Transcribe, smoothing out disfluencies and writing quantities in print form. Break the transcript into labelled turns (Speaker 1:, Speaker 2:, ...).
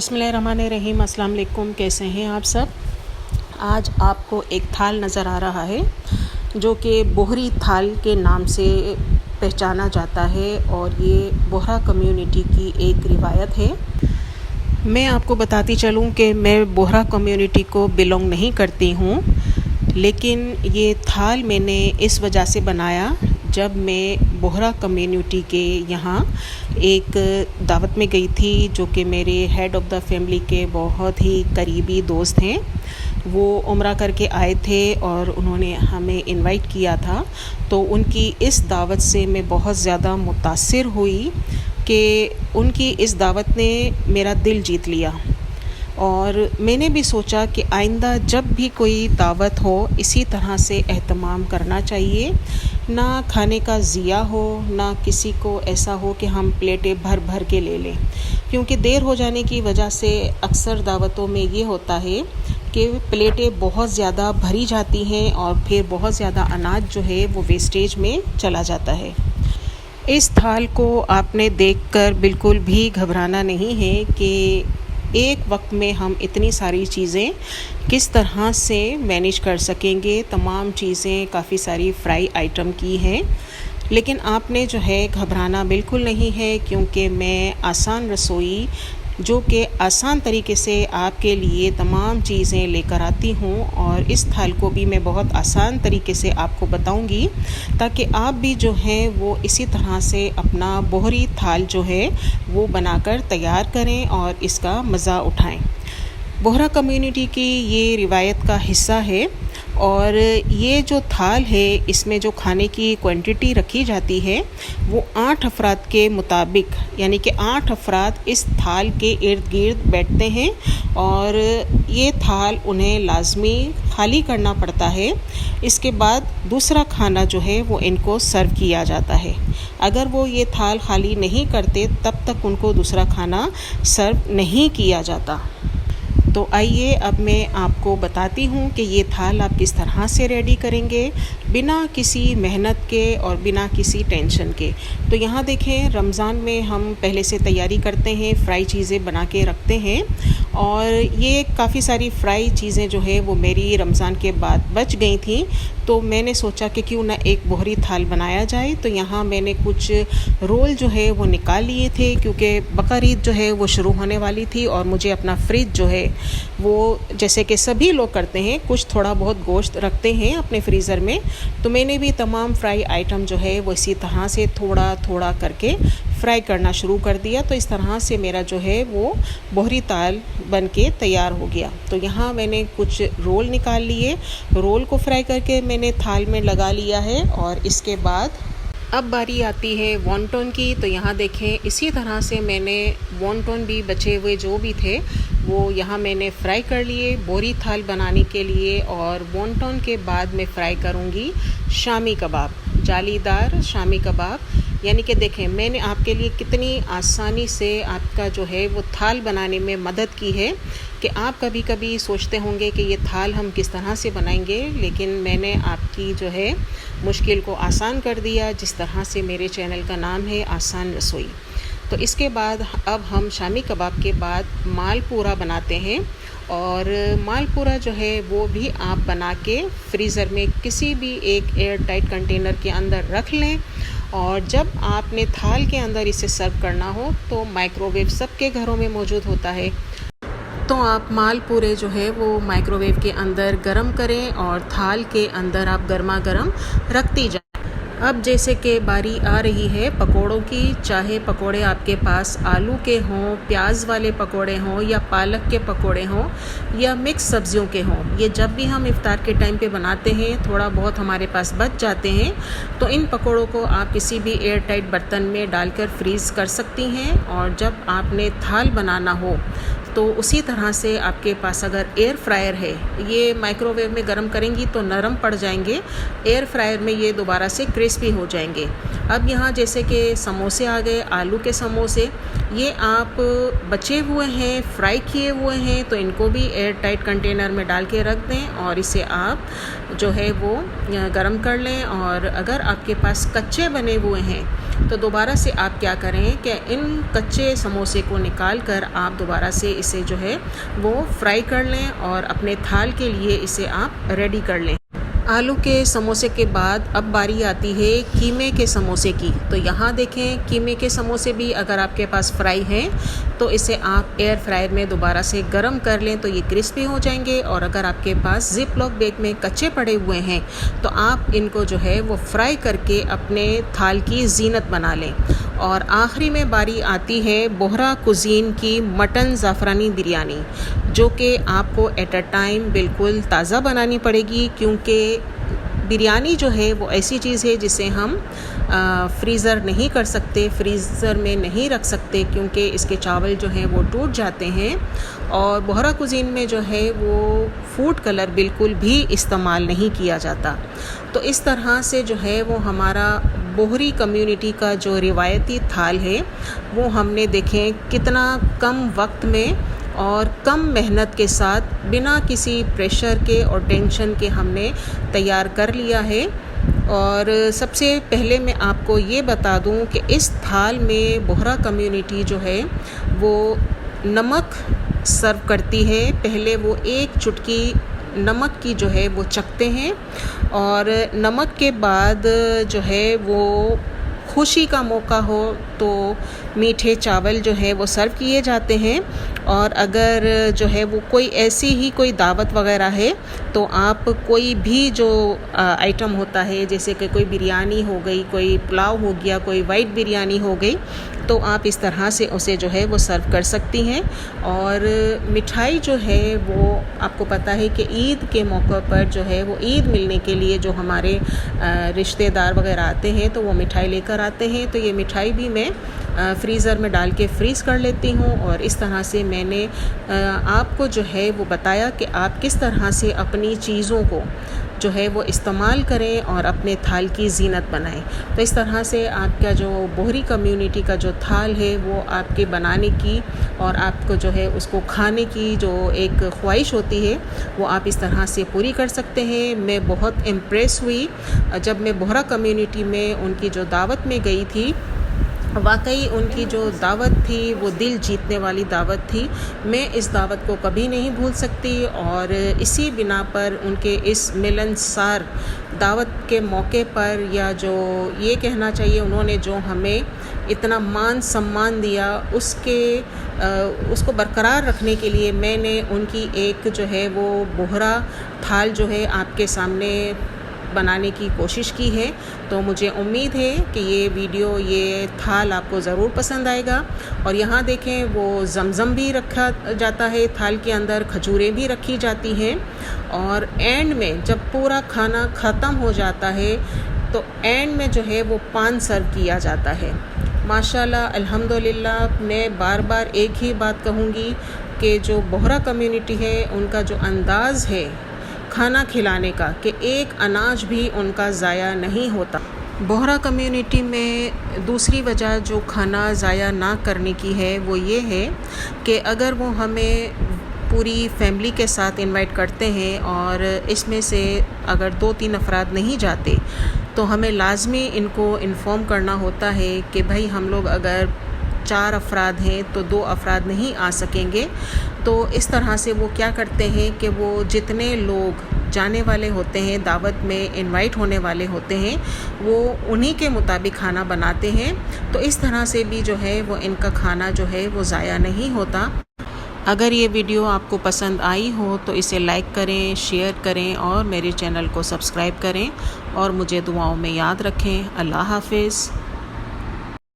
Speaker 1: बिस्मिल्लाहिर्रहमानिर्रहीम। अस्सलाम वालेकुम। कैसे हैं आप सब। आज आपको एक थाल नज़र आ रहा है जो कि बोहरी थाल के नाम से पहचाना जाता है और ये बोहरा कम्युनिटी की एक रिवायत है। मैं आपको बताती चलूँ कि मैं बोहरा कम्युनिटी को बिलोंग नहीं करती हूँ, लेकिन ये थाल मैंने इस वजह से बनाया जब मैं बोहरा कम्युनिटी के यहाँ एक दावत में गई थी, जो कि मेरे हेड ऑफ़ द फैमिली के बहुत ही करीबी दोस्त हैं। वो उम्रा करके आए थे और उन्होंने हमें इनवाइट किया था। तो उनकी इस दावत से मैं बहुत ज़्यादा मुतासिर हुई कि उनकी इस दावत ने मेरा दिल जीत लिया। और मैंने भी सोचा कि आइंदा जब भी कोई दावत हो इसी तरह से एहतमाम करना चाहिए, ना खाने का ज़िया हो, ना किसी को ऐसा हो कि हम प्लेटें भर भर के ले लें। क्योंकि देर हो जाने की वजह से अक्सर दावतों में ये होता है कि प्लेटें बहुत ज़्यादा भरी जाती हैं और फिर बहुत ज़्यादा अनाज जो है वो वेस्टेज में चला जाता है। इस थाल को आपने देखकर बिल्कुल भी घबराना नहीं है कि एक वक्त में हम इतनी सारी चीज़ें किस तरह से मैनेज कर सकेंगे। तमाम चीज़ें काफ़ी सारी फ्राई आइटम की हैं, लेकिन आपने जो है घबराना बिल्कुल नहीं है, क्योंकि मैं आसान रसोई जो कि आसान तरीके से आपके लिए तमाम चीज़ें लेकर आती हूँ और इस थाल को भी मैं बहुत आसान तरीके से आपको बताऊँगी, ताकि आप भी जो हैं वो इसी तरह से अपना बोहरी थाल जो है वो बनाकर तैयार करें और इसका मज़ा उठाएं। बोहरा कम्युनिटी की ये रिवायत का हिस्सा है और ये जो थाल है इसमें जो खाने की क्वांटिटी रखी जाती है वो 8 अफराद के मुताबिक, यानी कि 8 अफराद इस थाल के इर्द गिर्द बैठते हैं और ये थाल उन्हें लाजमी खाली करना पड़ता है। इसके बाद दूसरा खाना जो है वो इनको सर्व किया जाता है। अगर वो ये थाल खाली नहीं करते तब तक उनको दूसरा खाना सर्व नहीं किया जाता। तो आइए अब मैं आपको बताती हूँ कि ये थाल आप किस तरह से रेडी करेंगे बिना किसी मेहनत के और बिना किसी टेंशन के। तो यहाँ देखें, रमज़ान में हम पहले से तैयारी करते हैं, फ्राई चीज़ें बना के रखते हैं और ये काफ़ी सारी फ्राई चीज़ें जो है वो मेरी रमज़ान के बाद बच गई थी। तो मैंने सोचा कि क्यों ना एक बोहरी थाल बनाया जाए। तो यहाँ मैंने कुछ रोल जो है वो निकाल लिए थे, क्योंकि बकरीद जो है वो शुरू होने वाली थी और मुझे अपना फ्रिज जो है वो, जैसे कि सभी लोग करते हैं, कुछ थोड़ा बहुत गोश्त रखते हैं अपने फ्रीज़र में। तो मैंने भी तमाम फ्राई आइटम जो है वो इसी तरह से थोड़ा थोड़ा करके फ्राई करना शुरू कर दिया। तो इस तरह से मेरा जो है वो बोहरी थाल बन के तैयार हो गया। तो यहाँ मैंने कुछ रोल निकाल लिए, रोल को फ्राई करके मैंने थाल में लगा लिया है। और इसके बाद अब बारी आती है वॉन्टन की। तो यहाँ देखें, इसी तरह से मैंने वॉन्टन भी बचे हुए जो भी थे वो यहाँ मैंने फ्राई कर लिए बोहरी थाल बनाने के लिए। और वॉन्टन के बाद मैं फ्राई करूँगी शामी कबाब, जालीदार शामी कबाब। यानी कि देखें मैंने आपके लिए कितनी आसानी से आपका जो है वो थाल बनाने में मदद की है कि आप कभी कभी सोचते होंगे कि ये थाल हम किस तरह से बनाएंगे, लेकिन मैंने आपकी जो है मुश्किल को आसान कर दिया, जिस तरह से मेरे चैनल का नाम है आसान रसोई। तो इसके बाद अब हम शामी कबाब के बाद मालपूरा बनाते हैं। और मालपूरा जो है वो भी आप बना के फ्रीज़र में किसी भी एक एयर टाइट कंटेनर के अंदर रख लें और जब आपने थाल के अंदर इसे सर्व करना हो तो माइक्रोवेव सबके घरों में मौजूद होता है। तो आप मालपूरे जो है वो माइक्रोवेव के अंदर गरम करें और थाल के अंदर आप गर्मा गर्म रखती जाएं। अब जैसे कि बारी आ रही है पकोड़ों की, चाहे पकोड़े आपके पास आलू के हों, प्याज वाले पकोड़े हों या पालक के पकोड़े हों या मिक्स सब्जियों के हों, ये जब भी हम इफ्तार के टाइम पे बनाते हैं थोड़ा बहुत हमारे पास बच जाते हैं। तो इन पकोड़ों को आप किसी भी एयर टाइट बर्तन में डालकर फ्रीज़ कर सकती हैं और जब आपने थाल बनाना हो तो उसी तरह से आपके पास अगर एयर फ्रायर है, ये माइक्रोवेव में गर्म करेंगी तो नरम पड़ जाएंगे, एयर फ्रायर में ये दोबारा से क्रिस्पी हो जाएंगे। अब यहाँ जैसे कि समोसे आ गए, आलू के समोसे, ये आप बचे हुए हैं, फ्राई किए हुए हैं, तो इनको भी एयर टाइट कंटेनर में डाल के रख दें और इसे आप जो है वो गर्म कर लें। और अगर आपके पास कच्चे बने हुए हैं तो दोबारा से आप क्या करें कि इन कच्चे समोसे को निकाल कर आप दोबारा से इसे जो है वो फ्राई कर लें और अपने थाल के लिए इसे आप रेडी कर लें। आलू के समोसे के बाद अब बारी आती है कीमे के समोसे की। तो यहाँ देखें, कीमे के समोसे भी अगर आपके पास फ्राई हैं तो इसे आप एयर फ्रायर में दोबारा से गरम कर लें तो ये क्रिस्पी हो जाएंगे। और अगर आपके पास जिप लॉक बैग में कच्चे पड़े हुए हैं तो आप इनको जो है वो फ्राई करके अपने थाल की जीनत बना लें। और आखिरी में बारी आती है बोहरा कुजीन की मटन ज़ाफ़रानी बिरयानी, जो कि आपको एट अ टाइम बिल्कुल ताज़ा बनानी पड़ेगी, क्योंकि बिरयानी जो है वो ऐसी चीज़ है जिसे हम फ्रीज़र नहीं कर सकते, फ्रीज़र में नहीं रख सकते, क्योंकि इसके चावल जो हैं वो टूट जाते हैं। और बोहरा कुज़ीन में जो है वो फूड कलर बिल्कुल भी इस्तेमाल नहीं किया जाता। तो इस तरह से जो है वो हमारा बोहरी कम्युनिटी का जो रिवायती थाल है वो हमने देखें कितना कम वक्त में और कम मेहनत के साथ बिना किसी प्रेशर के और टेंशन के हमने तैयार कर लिया है। और सबसे पहले मैं आपको ये बता दूं कि इस थाल में बोहरा कम्युनिटी जो है वो नमक सर्व करती है। पहले वो एक चुटकी नमक की जो है वो चखते हैं और नमक के बाद जो है वो खुशी का मौका हो तो मीठे चावल जो है वो सर्व किए जाते हैं। और अगर जो है वो कोई ऐसी ही कोई दावत वगैरह है तो आप कोई भी जो आइटम होता है, जैसे कि कोई बिरयानी हो गई, कोई पुलाव हो गया, कोई वाइट बिरयानी हो गई, तो आप इस तरह से उसे जो है वो सर्व कर सकती हैं। और मिठाई जो है वो आपको पता है कि ईद के मौके पर जो है वो ईद मिलने के लिए जो हमारे रिश्तेदार वगैरह आते हैं तो वो मिठाई लेकर आते हैं। तो ये मिठाई भी मैं फ्रीज़र में डाल के फ्रीज़ कर लेती हूँ। और इस तरह से मैंने आपको जो है वो बताया कि आप किस तरह से अपनी चीज़ों को जो है वो इस्तेमाल करें और अपने थाल की जीनत बनाएं। तो इस तरह से आपका जो बोहरी कम्युनिटी का जो थाल है वो आपके बनाने की और आपको जो है उसको खाने की जो एक ख्वाहिश होती है वो आप इस तरह से पूरी कर सकते हैं। मैं बहुत इम्प्रेस हुई जब मैं बोहरा कम्युनिटी में उनकी जो दावत में गई थी। वाकई उनकी जो दावत थी वो दिल जीतने वाली दावत थी। मैं इस दावत को कभी नहीं भूल सकती और इसी बिना पर उनके इस मिलनसार दावत के मौके पर, या जो ये कहना चाहिए उन्होंने जो हमें इतना मान सम्मान दिया, उसको बरकरार रखने के लिए मैंने उनकी एक जो है वो बोहरा थाल जो है आपके सामने बनाने की कोशिश की है। तो मुझे उम्मीद है कि ये वीडियो, ये थाल आपको ज़रूर पसंद आएगा। और यहाँ देखें वो ज़मज़म भी रखा जाता है थाल के अंदर, खजूरें भी रखी जाती हैं। और एंड में जब पूरा खाना ख़त्म हो जाता है तो एंड में जो है वो पान सर्व किया जाता है। माशाल्लाह, अल्हम्दुलिल्लाह। मैं बार बार एक ही बात कहूँगी कि जो बोहरा कम्युनिटी है उनका जो अंदाज़ है खाना खिलाने का, कि एक अनाज भी उनका ज़ाया नहीं होता। बोहरा कम्युनिटी में दूसरी वजह जो खाना ज़ाया ना करने की है वो ये है कि अगर वो हमें पूरी फैमिली के साथ इनवाइट करते हैं और इसमें से अगर 2-3 अफराद नहीं जाते तो हमें लाजमी इनको इन्फॉर्म करना होता है कि भाई हम लोग अगर 4 अफराद हैं तो 2 अफराद नहीं आ सकेंगे। तो इस तरह से वो क्या करते हैं कि वो जितने लोग जाने वाले होते हैं, दावत में इनवाइट होने वाले होते हैं, वो उन्हीं के मुताबिक खाना बनाते हैं। तो इस तरह से भी जो है वो इनका खाना जो है वो ज़ाया नहीं होता। अगर ये वीडियो आपको पसंद आई हो तो इसे लाइक करें, शेयर करें और मेरे चैनल को सब्सक्राइब करें और मुझे दुआओं में याद रखें। अल्लाह हाफ़िज़।